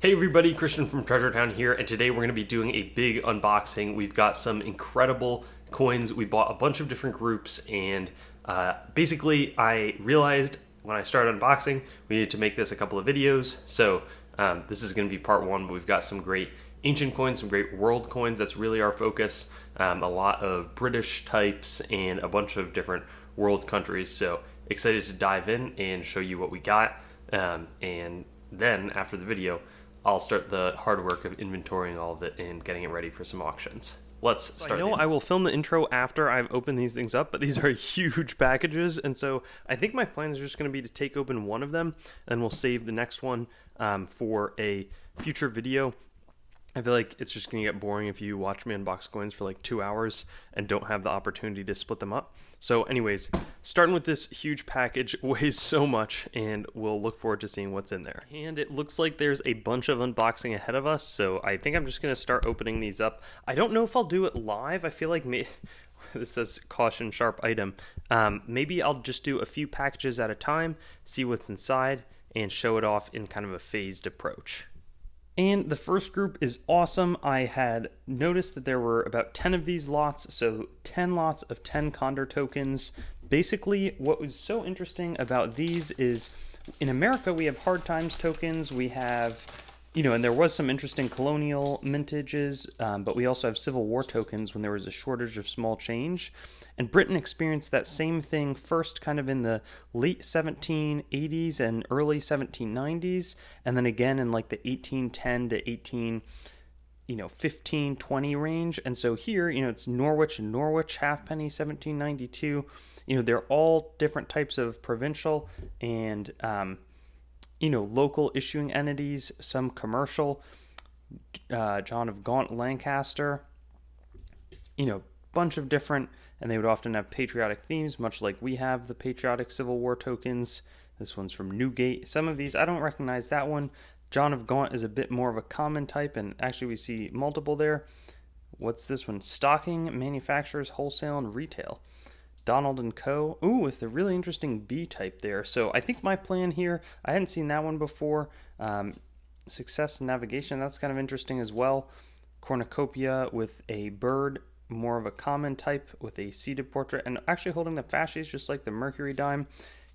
Hey everybody, Christian from Treasure Town here, and today we're going to be doing a big unboxing. We've got some incredible coins. We bought a bunch of different groups, and basically I realized when I started unboxing we needed to make this a couple of videos. So this is going to be part one, but we've got some great ancient coins, some great world coins. That's really our focus. A lot of British types and a bunch of different world countries. So excited to dive in and show you what we got. And then after the video, I'll start the hard work of inventorying all of it and getting it ready for some auctions. Let's start. I know I will film the intro after I've opened these things up, but these are huge packages, and so I think my plan is just going to be to take open one of them, and we'll save the next one for a future video. I feel like it's just going to get boring if you watch me unbox coins for like 2 hours and don't have the opportunity to split them up. So anyways, starting with this huge package, weighs so much, and we'll look forward to seeing what's in there. And it looks like there's a bunch of unboxing ahead of us, so I think I'm just going to start opening these up. I don't know if I'll do it live. I feel like this says caution sharp item. Maybe I'll just do a few packages at a time, see what's inside, and show it off in kind of a phased approach. And the first group is awesome. I had noticed that there were about 10 of these lots, so 10 lots of 10 Condor tokens. Basically, what was so interesting about these is in America, we have hard times tokens. We have, and there was some interesting colonial mintages, but we also have Civil War tokens when there was a shortage of small change. And Britain experienced that same thing first kind of in the late 1780s and early 1790s, and then again in like the 1810 to 15, 20 range. And so here, it's Norwich and Norwich, halfpenny, 1792. They're all different types of provincial and, local issuing entities, some commercial, John of Gaunt, Lancaster, bunch of different, and they would often have patriotic themes, much like we have the patriotic Civil War tokens. This one's from Newgate. Some of these, I don't recognize that one. John of Gaunt is a bit more of a common type, and actually we see multiple there. What's this one? Stocking, manufacturers, wholesale, and retail. Donald and Co. Ooh, with a really interesting B type there. So I think my plan here, I hadn't seen that one before. Success and navigation, that's kind of interesting as well. Cornucopia with a bird, more of a common type with a seated portrait, and actually holding the fasces just like the Mercury dime.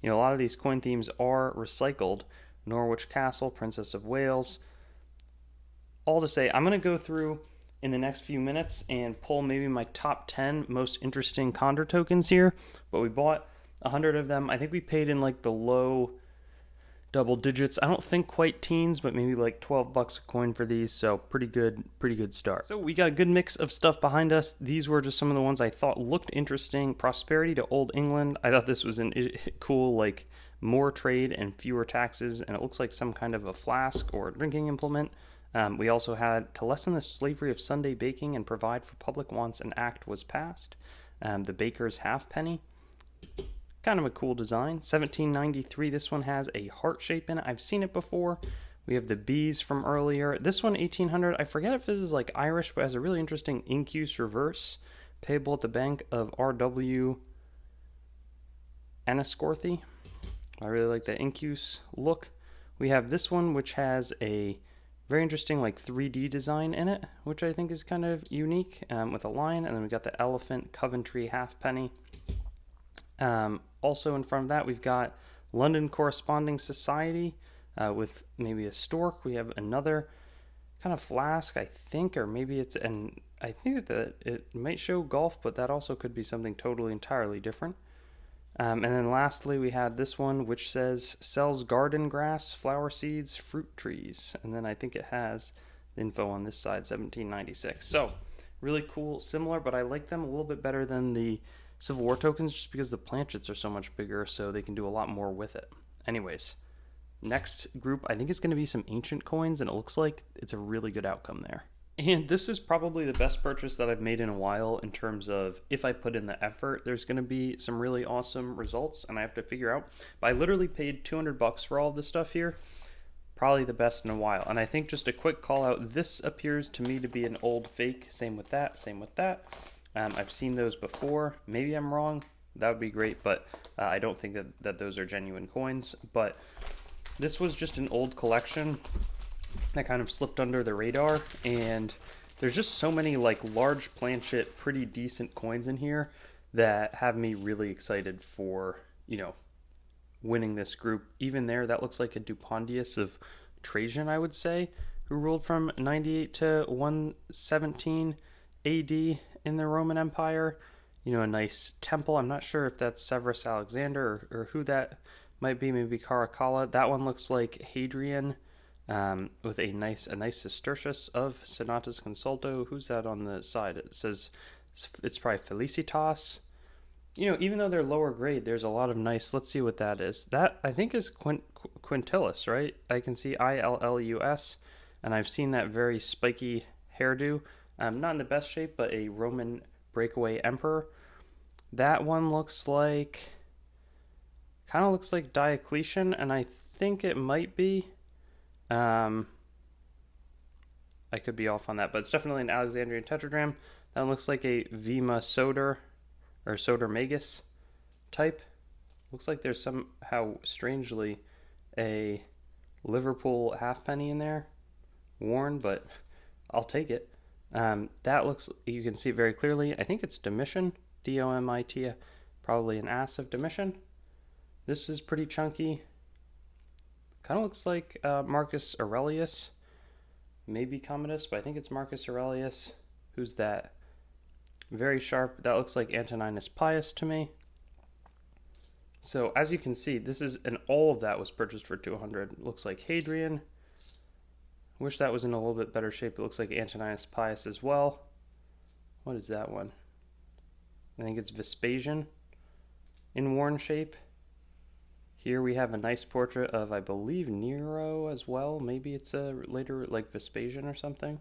A lot of these coin themes are recycled. Norwich Castle, Princess of Wales. All to say, I'm going to go through in the next few minutes and pull maybe my top 10 most interesting Condor tokens here, but we bought 100 of them. I think we paid in like the low double digits. I don't think quite teens, but maybe like $12 a coin for these. So pretty good start. So we got a good mix of stuff behind us. These were just some of the ones I thought looked interesting. Prosperity to Old England. I thought this was cool, like more trade and fewer taxes. And it looks like some kind of a flask or drinking implement. We also had to lessen the slavery of Sunday baking and provide for public wants. An act was passed. The baker's halfpenny. Kind of a cool design. 1793, this one has a heart shape in it. I've seen it before. We have the bees from earlier. This one, 1800, I forget if this is like Irish, but has a really interesting incuse reverse. Payable at the Bank of R.W. Enniscorthy. I really like the incuse look. We have this one, which has a very interesting like 3D design in it, which I think is kind of unique, with a lion. And then we got the elephant Coventry halfpenny. Also in front of that, we've got London Corresponding Society with maybe a stork. We have another kind of flask, I think, or maybe it's an. I think that it might show golf, but that also could be something totally entirely different. And then lastly, we had this one, which says sells garden grass, flower seeds, fruit trees. And then I think it has the info on this side, 1796. So really cool, similar, but I like them a little bit better than the Civil War tokens just because the planchets are so much bigger, so they can do a lot more with it. Anyways, next group I think is going to be some ancient coins, and it looks like it's a really good outcome there. And this is probably the best purchase that I've made in a while in terms of if I put in the effort, there's going to be some really awesome results, and I have to figure out. But I literally paid $200 for all of this stuff here. Probably the best in a while. And I think just a quick call out, this appears to me to be an old fake. Same with that, same with that. I've seen those before. Maybe I'm wrong. That would be great, but I don't think that those are genuine coins. But this was just an old collection, that kind of slipped under the radar. And there's just so many like large planchet, pretty decent coins in here that have me really excited for, winning this group. Even there, that looks like a Dupondius of Trajan, I would say, who ruled from 98 to 117 AD in the Roman Empire. A nice temple. I'm not sure if that's Severus Alexander or who that might be. Maybe Caracalla. That one looks like Hadrian, with a nice Sestertius of Senatus Consulto. Who's that on the side? It says it's probably Felicitas. Even though they're lower grade, there's a lot of nice. Let's see what that is. That I think is Quintillus, right? I can see Illus, and I've seen that very spiky hairdo. Not in the best shape, but a Roman breakaway emperor. That one kind of looks like Diocletian, and I think it might be. I could be off on that, but it's definitely an Alexandrian tetradrachm. That looks like a Vima Soter or Soter Magus type. Looks like there's somehow strangely a Liverpool halfpenny in there, worn, but I'll take it. That looks, you can see it very clearly. I think it's Domitian, D-O-M-I-T, probably an ass of Domitian. This is pretty chunky. Kind of looks like Marcus Aurelius, maybe Commodus, but I think it's Marcus Aurelius. Who's that? Very sharp. That looks like Antoninus Pius to me. So as you can see, and all of that was purchased for 200. Looks like Hadrian. Wish that was in a little bit better shape. It looks like Antoninus Pius as well. What is that one? I think it's Vespasian in worn shape. Here we have a nice portrait of, I believe, Nero as well. Maybe it's a later, like Vespasian or something.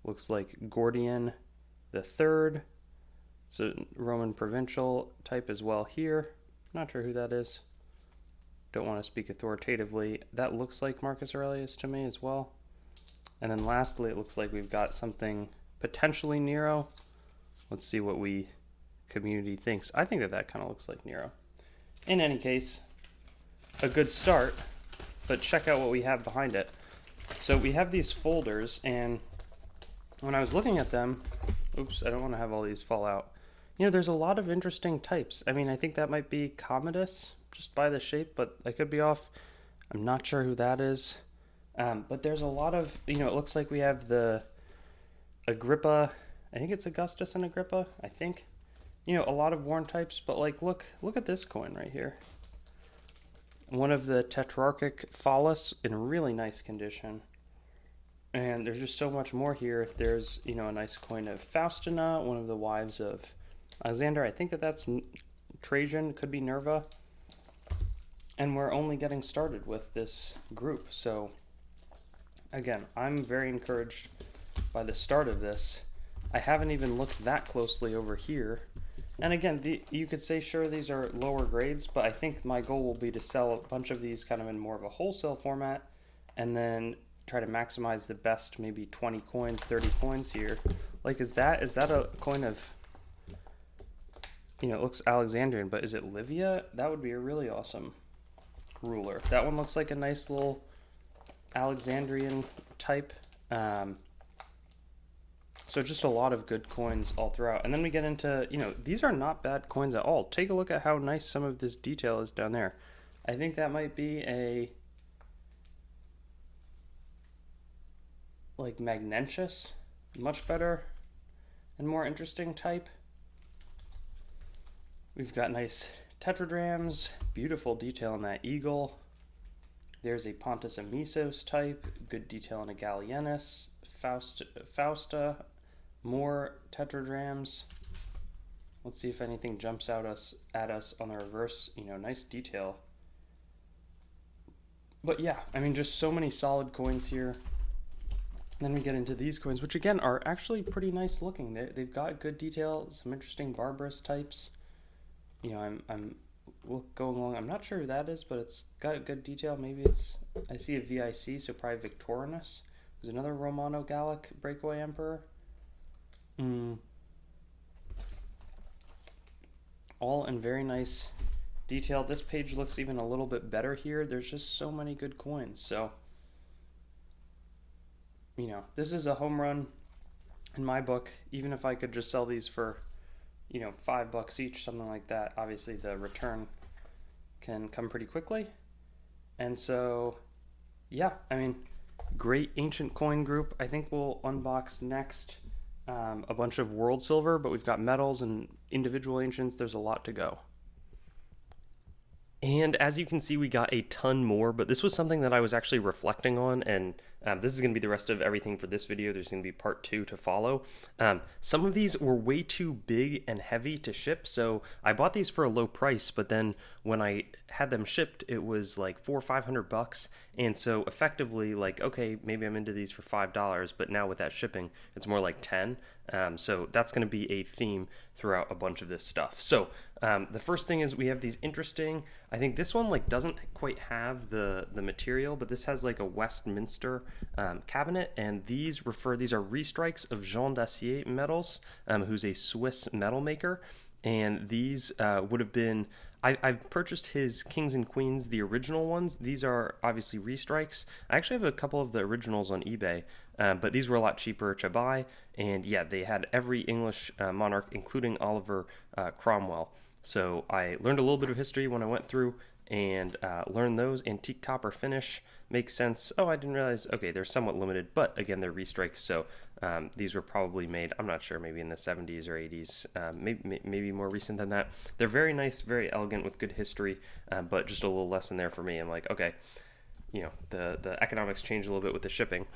Looks like Gordian the Third. So Roman provincial type as well here. Not sure who that is. Don't want to speak authoritatively. That looks like Marcus Aurelius to me as well. And then lastly, it looks like we've got something potentially Nero. Let's see what community thinks. I think that kind of looks like Nero. In any case, a good start, but check out what we have behind it. So we have these folders, and when I was looking at them, oops, I don't want to have all these fall out. There's a lot of interesting types. I mean, I think that might be Commodus, just by the shape, but I could be off. I'm not sure who that is. But there's a lot of, it looks like we have the Agrippa. I think it's Augustus and Agrippa, I think. A lot of worn types, but like, look at this coin right here. One of the Tetrarchic Phallus in really nice condition. And there's just so much more here. There's, a nice coin of Faustina, one of the wives of Alexander. I think that's Trajan, could be Nerva. And we're only getting started with this group. So, again, I'm very encouraged by the start of this. I haven't even looked that closely over here. And again, you could say, sure, these are lower grades, but I think my goal will be to sell a bunch of these kind of in more of a wholesale format, and then try to maximize the best, maybe 20 coins, 30 coins here. Like, is that a coin of, it looks Alexandrian, but is it Livia? That would be a really awesome ruler. That one looks like a nice little Alexandrian type. So just a lot of good coins all throughout. And then we get into, these are not bad coins at all. Take a look at how nice some of this detail is down there. I think that might be a, like, Magnentius. Much better and more interesting type. We've got nice tetradrachms, beautiful detail in that eagle. There's a Pontus Amisos type, good detail in a Gallienus, Fausta, more tetradrachms. Let's see if anything jumps out at us on the reverse. Nice detail. But yeah, I mean, just so many solid coins here. And then we get into these coins, which again are actually pretty nice looking. They've got good detail, some interesting barbarous types. I'm going along. I'm not sure who that is, but it's got good detail. Maybe I see a VIC, so probably Victorinus. There's another Romano-Gallic breakaway emperor. All in very nice detail. This page looks even a little bit better here. There's just so many good coins. So this is a home run in my book. Even if I could just sell these for, $5 each, something like that, obviously the return can come pretty quickly. And so, yeah, great ancient coin group. I think we'll unbox next a bunch of world silver, but we've got metals and individual ancients. There's a lot to go. And as you can see, we got a ton more, but this was something that I was actually reflecting on, and this is going to be the rest of everything for this video. There's going to be part 2 to follow. Some of these were way too big and heavy to ship, so I bought these for a low price, but then when I had them shipped, it was like $400 or $500, and so effectively, like, okay, maybe I'm into these for $5, but now with that shipping, it's more like 10. So that's going to be a theme throughout a bunch of this stuff. So the first thing is we have these interesting, I think this one like doesn't quite have the material, but this has like a Westminster cabinet, and these are restrikes of Jean Dassier metals, who's a Swiss metal maker, and these would have been, I've purchased his kings and queens, the original ones. These are obviously restrikes. I actually have a couple of the originals on eBay, but these were a lot cheaper to buy. And yeah, they had every English monarch, including Oliver Cromwell. So I learned a little bit of history when I went through and learned those. Antique copper finish makes sense. Oh, I didn't realize, okay, they're somewhat limited, but again, they're restrikes. So these were probably made, I'm not sure, maybe in the 70s or 80s, maybe more recent than that. They're very nice, very elegant with good history, but just a little lesson there for me. I'm like, okay, the economics change a little bit with the shipping.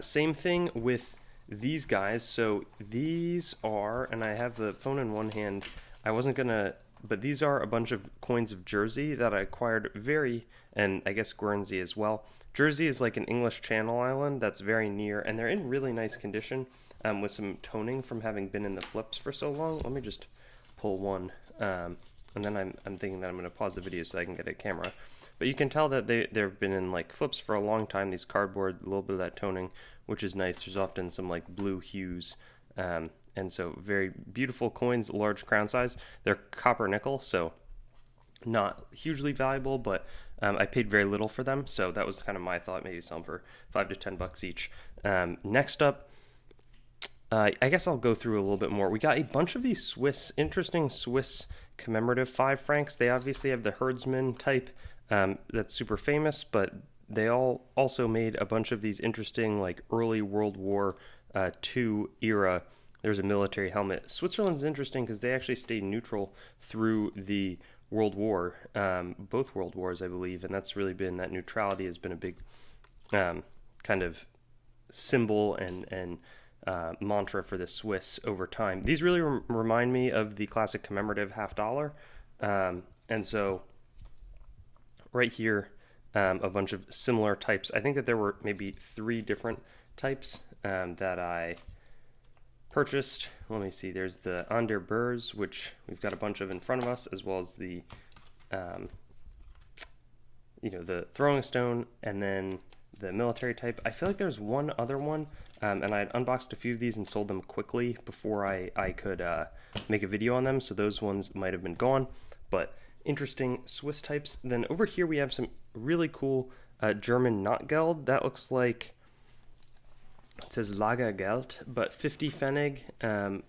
Same thing with these guys. So these are, and I have the phone in one hand, I wasn't going to, but these are a bunch of coins of Jersey that I acquired and I guess Guernsey as well. Jersey is like an English Channel island that's very near, and they're in really nice condition with some toning from having been in the flips for so long. Let me just pull one, and then I'm thinking that I'm going to pause the video so I can get a camera. But you can tell that they've been in like flips for a long time, these cardboard, a little bit of that toning, which is nice. There's often some like blue hues, and so very beautiful coins, large crown size. They're copper nickel, so not hugely valuable, but I paid very little for them, so that was kind of my thought, maybe sell them for $5 to $10 each. Next up, I guess I'll go through a little bit more. We got a bunch of these interesting Swiss commemorative 5 francs. They obviously have the herdsman type that's super famous, but they all also made a bunch of these interesting like early World War II era. There's a military helmet. Switzerland's interesting because they actually stayed neutral through the World War, both World Wars, I believe, and that's really been, that neutrality has been a big kind of symbol and mantra for the Swiss over time. These really remind me of the classic commemorative $50, and so right here, a bunch of similar types. I think that there were maybe 3 different types that I purchased. Let me see. There's the Anderburs, which we've got a bunch of in front of us, as well as the, the throwing stone, and then the military type. I feel like there's one other one, and I had unboxed a few of these and sold them quickly before I could make a video on them, so those ones might have been gone, but interesting Swiss types. Then over here we have some really cool German notgeld. That looks like, it says Lagergeld, but 50 Pfennig.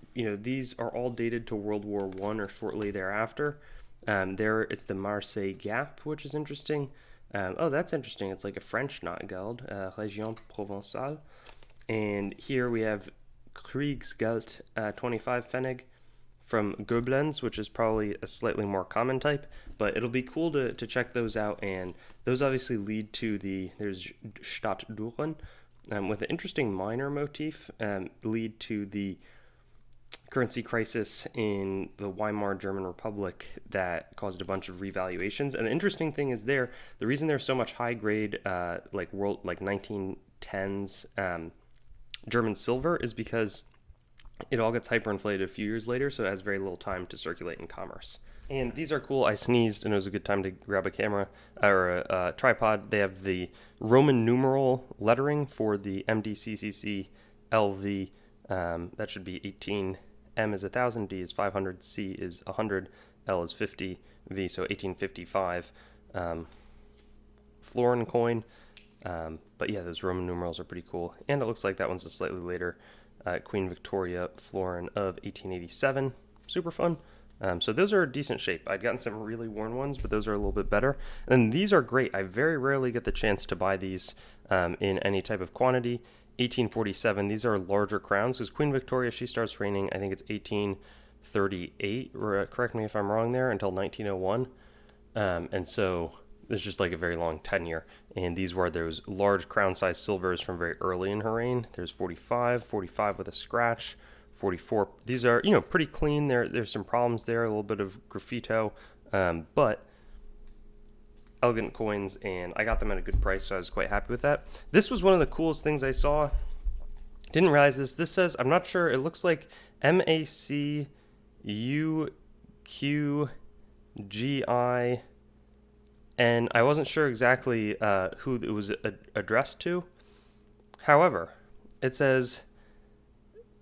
These are all dated to World War I or shortly thereafter. There it's the Marseille Gap, which is interesting. Oh, that's interesting. It's like a French notgeld, Région Provençale. And here we have Kriegsgeld 25 Pfennig from Gobelins, which is probably a slightly more common type, but it'll be cool to check those out. And those obviously lead to there's Stadtdüren, with an interesting minor motif, lead to the currency crisis in the Weimar German Republic that caused a bunch of revaluations. And the interesting thing is the reason there's so much high grade, like 1910s German silver is because it all gets hyperinflated a few years later, so it has very little time to circulate in commerce. And these are cool. I sneezed, and it was a good time to grab a camera or a tripod. They have the Roman numeral lettering for the MDCCC LV. That should be 18. M is 1,000, D is 500, C is 100, L is 50, V, so 1855. Florin coin. But yeah, those Roman numerals are pretty cool. And it looks like that one's a slightly later Queen Victoria florin of 1887. Super fun. So those are a decent shape. I'd gotten some really worn ones, but those are a little bit better. And these are great. I very rarely get the chance to buy these in any type of quantity. 1847, these are larger crowns, because Queen Victoria, she starts reigning, I think it's 1838, correct me if I'm wrong there, until 1901. And so it's just like a very long tenure. And these were those large crown-sized silvers from very early in her reign. There's 45, 45 with a scratch, 44. These are, pretty clean. There's some problems there, a little bit of graffito, but elegant coins, and I got them at a good price, so I was quite happy with that. This was one of the coolest things I saw. Didn't realize this. This says, I'm not sure, it looks like MACUQGI, and I wasn't sure exactly who it was addressed to. However, it says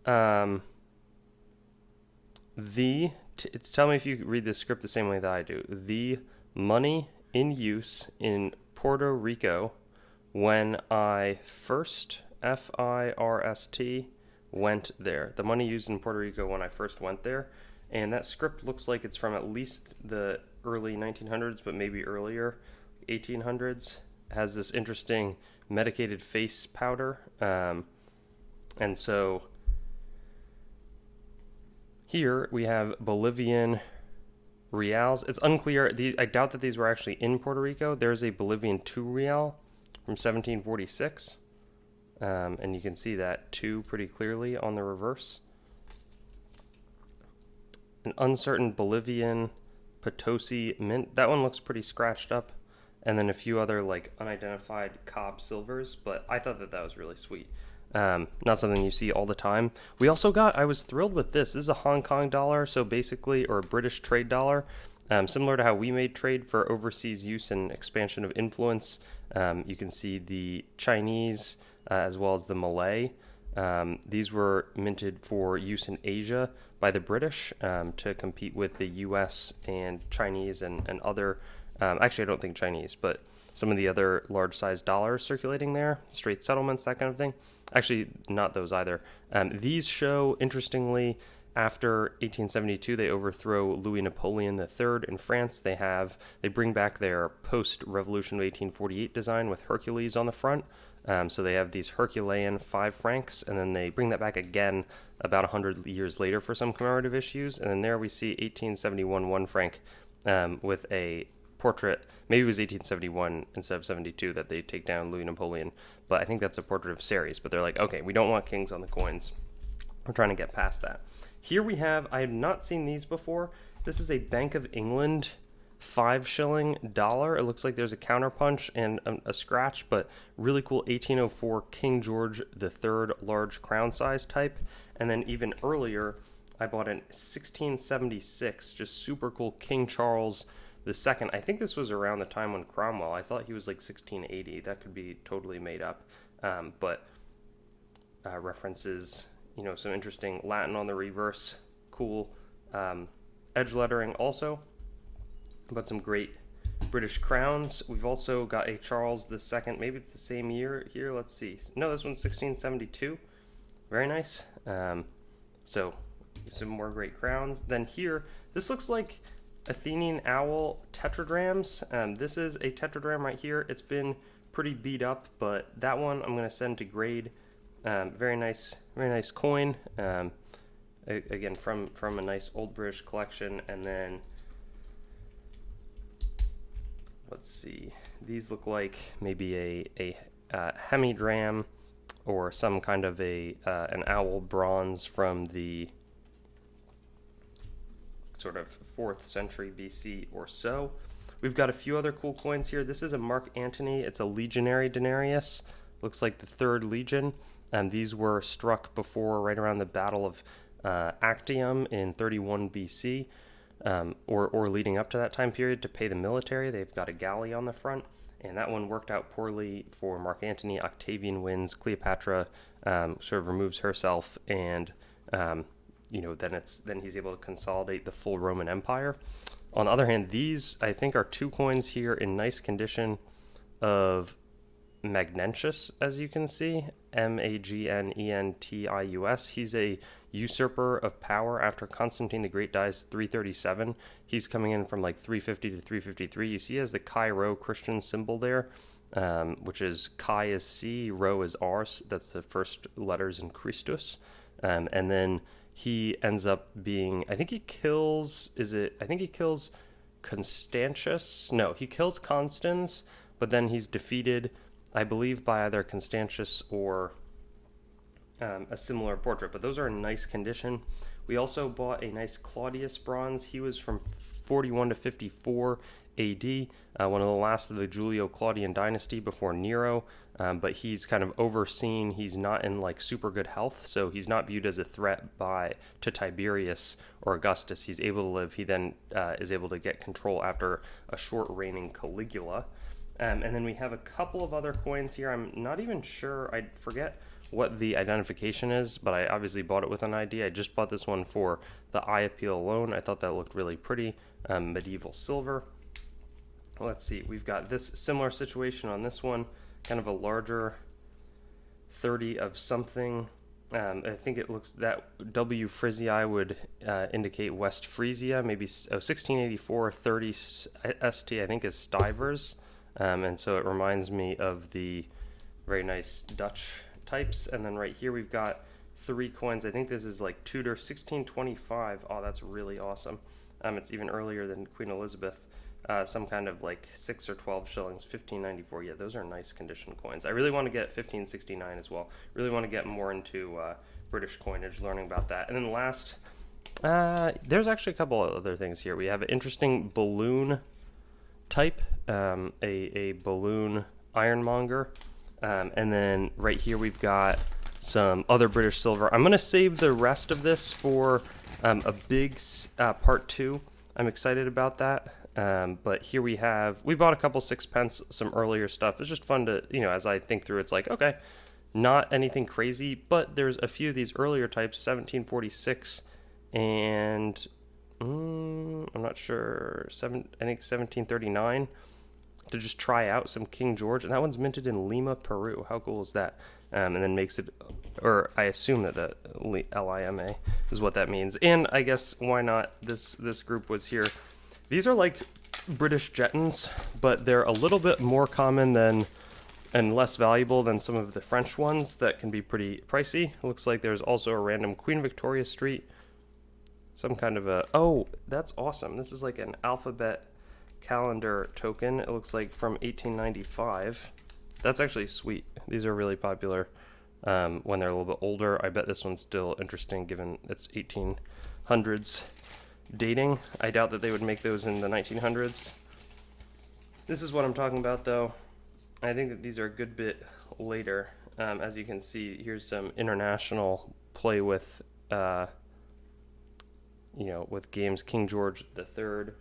tell me if you read this script the same way that I do. The money in use in Puerto Rico when I first, FIRST, went there. The money used in Puerto Rico when I first went there. And that script looks like it's from at least the early 1900s, but maybe earlier, 1800s. It has this interesting medicated face powder. And so here we have Bolivian reals. It's unclear. I doubt that these were actually in Puerto Rico. There's a Bolivian 2 real from 1746. And you can see that 2 pretty clearly on the reverse. An uncertain Bolivian Potosi mint. That one looks pretty scratched up. And then a few other like unidentified Cobb silvers, but I thought that was really sweet. Not something you see all the time. We also I was thrilled with this. This is a Hong Kong dollar, so basically, or a British trade dollar. Similar to how we made trade for overseas use and expansion of influence. You can see the Chinese as well as the Malay. These were minted for use in Asia by the British to compete with the US and Chinese and other, actually I don't think Chinese, but some of the other large-sized dollars circulating there, straight settlements, that kind of thing. Actually, not those either. These show, interestingly, after 1872, they overthrow Louis Napoleon III in France. They bring back their post-Revolution of 1848 design with Hercules on the front. So they have these Herculean 5 francs, and then they bring that back again about 100 years later for some commemorative issues. And then there we see 1871 1 franc with a portrait. Maybe it was 1871 instead of 72 that they take down Louis Napoleon, but I think that's a portrait of Ceres. But they're like, okay, we don't want kings on the coins. We're trying to get past that. Here we have, I have not seen these before. This is a Bank of England 5 shilling dollar. It looks like there's a counterpunch and a scratch, but really cool 1804 King George III large crown size type. And then even earlier, I bought an 1676, just super cool King Charles II. I think this was around the time when Cromwell, I thought he was like 1680. That could be totally made up. But references, some interesting Latin on the reverse. Cool edge lettering also. But some great British crowns. We've also got a Charles II. Maybe it's the same year here. Let's see. No, this one's 1672. Very nice. So some more great crowns. Then here, this looks like Athenian owl tetradrams. This is a tetradram right here. It's been pretty beat up, but that one I'm going to send to grade. Very nice coin. Again, from a nice old British collection. And then let's see. These look like maybe a hemidram or some kind of an owl bronze from the sort of 4th century BC or so. We've got a few other cool coins here. This is a Mark Antony. It's a legionary denarius. Looks like the 3rd Legion. These were struck before, right around the Battle of Actium in 31 BC, or leading up to that time period to pay the military. They've got a galley on the front, and that one worked out poorly for Mark Antony. Octavian wins. Cleopatra sort of removes herself, and then he's able to consolidate the full Roman Empire. On the other hand, these I think are 2 coins here in nice condition of Magnentius, as you can see, Magnentius. He's a usurper of power after Constantine the Great dies 337. He's coming in from like 350 to 353. You see he has the Chi Rho Christian symbol there, which is Chi is C, Rho is R. That's the first letters in Christus. And then he ends up being, I think he kills Constantius. No, he kills Constans, but then he's defeated, I believe, by either Constantius or a similar portrait. But those are in nice condition. We also bought a nice Claudius bronze. He was from 41 to 54 AD, one of the last of the Julio-Claudian dynasty before Nero, but he's kind of overseen. He's not in like super good health, so he's not viewed as a threat to Tiberius or Augustus. He's able to live. He then is able to get control after a short reigning Caligula. And then we have a couple of other coins here. I'm not even sure. I forget what the identification is, but I obviously bought it with an ID. I just bought this one for the eye appeal alone. I thought that looked really pretty. Medieval silver. Let's see. We've got this similar situation on this one. Kind of a larger 30 of something. I think it looks that W Frisia would indicate West Frisia. Maybe 1684 30 ST, I think, is Stivers. And so it reminds me of the very nice Dutch types. And then right here we've got 3 coins. I think this is like Tudor 1625. Oh, that's really awesome. It's even earlier than Queen Elizabeth. Some kind of like 6 or 12 shillings, 1594. Yeah, those are nice condition coins. I really want to get 1569 as well. Really want to get more into British coinage, learning about that. And then last, there's actually a couple of other things here. We have an interesting balloon type, a balloon ironmonger. And then right here we've got some other British silver. I'm going to save the rest of this for a big part 2. I'm excited about that. But here we bought a couple sixpence, some earlier stuff. It's just fun to, as I think through, it's like, okay, not anything crazy, but there's a few of these earlier types, 1746 and I'm not sure, I think 1739, to just try out some King George. And that one's minted in Lima, Peru. How cool is that? And then makes it, or I assume that Lima is what that means. And I guess why not? This group was here. These are like British Jettons, but they're a little bit more common and less valuable than some of the French ones that can be pretty pricey. It looks like there's also a random Queen Victoria Street, some kind of oh, that's awesome. This is like an alphabet calendar token. It looks like from 1895. That's actually sweet. These are really popular when they're a little bit older. I bet this one's still interesting given it's 1800s. Dating. I doubt that they would make those in the 1900s. This is what I'm talking about, though. I think that these are a good bit later. As you can see, here's some international play with, with games. King George III.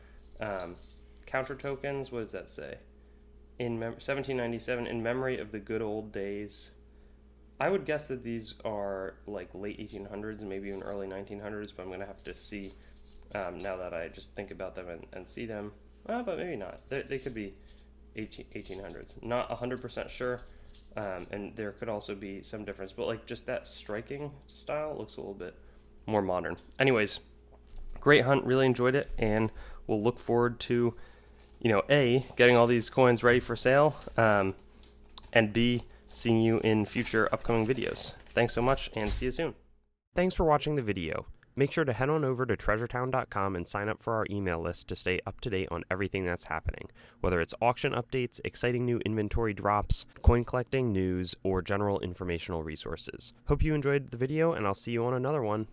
Counter tokens. What does that say? 1797, in memory of the good old days. I would guess that these are like late 1800s, maybe even early 1900s, but I'm going to have to see. Now that I just think about them and see them, but maybe not. They could be 1800s. Not 100% sure, and there could also be some difference. But like just that striking style looks a little bit more modern. Anyways, great hunt. Really enjoyed it, and we'll look forward to, A, getting all these coins ready for sale, and B, seeing you in future upcoming videos. Thanks so much, and see you soon. Thanks for watching the video. Make sure to head on over to treasuretown.com and sign up for our email list to stay up to date on everything that's happening, whether it's auction updates, exciting new inventory drops, coin collecting news, or general informational resources. Hope you enjoyed the video, and I'll see you on another one.